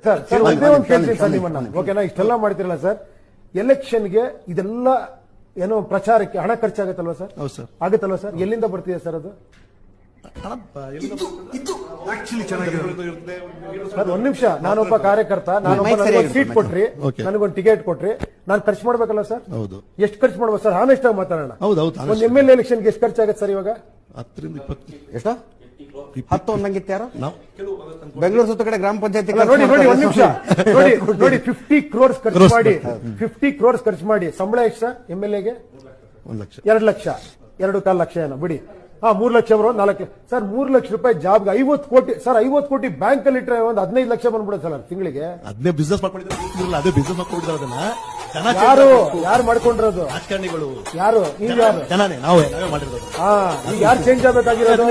sir sir ಒಂದೇ ಒಂದು ಕೇಳ್ತೀನಿ ಸರ್ ನಿಮ್ಮನ್ನ ಓಕೆನಾ ಇಷ್ಟೆಲ್ಲ ಮಾಡ್ತಿರಲ್ಲ ಸರ್ ಎಲೆಕ್ಷನ್ಗೆ ಇದೆಲ್ಲ ಏನೋ ಪ್ರಚಾರಕ್ಕೆ ಹಣ ಖರ್ಚಾಗತ್ತಲ್ವಾ ಸರ್ ಹೌದು ಸರ್ ಆಗುತ್ತಲ್ವಾ ಸರ್ ಎಲ್ಲಿಂದ ಬರ್ತಿದೆ ಸರ್ ಅದು ಸರ್ ಒಂದ್ ನಿಮಿಷ ನಾನೊಬ್ಬ ಕಾರ್ಯಕರ್ತ ನಾನೊಬ್ಬ ಸೀಟ್ ಕೊಟ್ರಿ ನನಗೊಂದು ಟಿಕೆಟ್ ಕೊಟ್ರಿ ನಾನು ಖರ್ಚು ಮಾಡ್ಬೇಕಲ್ಲ ಸರ್ ಹೌದು ಎಷ್ಟು ಖರ್ಚು ಮಾಡ್ಬೋದು ಸರ್ ಆನೆಸ್ಟ್ ಆಗಿ ಮಾತಾಡೋಣ ಹೌದೌದು ಒಂದು MLA ಎಲೆಕ್ಷನ್ಗೆ ಎಷ್ಟು ಖರ್ಚಾಗತ್ತೆ ಸರ್ ಇವಾಗ 10 ರಿಂದ 20 ಎಷ್ಟ 10 ಒಂದಂಗಿತ್ತು ಯಾರು ಬೆಂಗಳೂರು ಸುತ್ತ ಕಡೆ ಗ್ರಾಮ ಪಂಚಾಯತಿ ನೋಡಿ ನೋಡಿ ಒಂದ್ ನಿಮಿಷ ನೋಡಿ ನೋಡಿ 50 crores ಖರ್ಚು ಮಾಡಿ 50 crores ಖರ್ಚು ಮಾಡಿ ಸಂಬಳ ಎಷ್ಟು ಸರ್ MLAಗೆ 1 ಲಕ್ಷ 2 ಲಕ್ಷ 2.5 ಲಕ್ಷ ಏನೋ ಬಿಡಿ 3 ಲಕ್ಷ ಬರೋ 4 ಲಕ್ಷ ಸರ್ 3 ಲಕ್ಷ ರೂಪಾಯಿ ಜಾಬ್ಗೆ 50 ಕೋಟಿ ಸರ್ 50 ಕೋಟಿ ಬ್ಯಾಂಕ್ ಅಲ್ಲಿ ಇಟ್ಟರೆ ಒಂದು 15 ಲಕ್ಷ ಬಂದ್ಬಿಡುತ್ತೆ ಸರ್ ತಿಂಗಳಿಗೆ ಅದನ್ನೇ ಬಿಸ್ನೆಸ್ ಮಾಡ್ಕೊಂಡಿದ್ದಾರೆ ಅದೇ ಬಿಸ್ನೆಸ್ ಮಾಡ್ಕೊಂಡಿದ್ದಾರೆ ಅದನ್ನ ಯಾರು ಮಾಡ್ಕೊಂಡಿರೋದು ರಾಜಕಾರಣಿಗಳು ಯಾರು ನೀವು ಯಾರು ಜನನೇ ನಾವೇ ಮಾಡಿರೋದು ಈಗ ಯಾರು ಚೇಂಜ್ ಆಗ್ಬೇಕಾಗಿರೋದು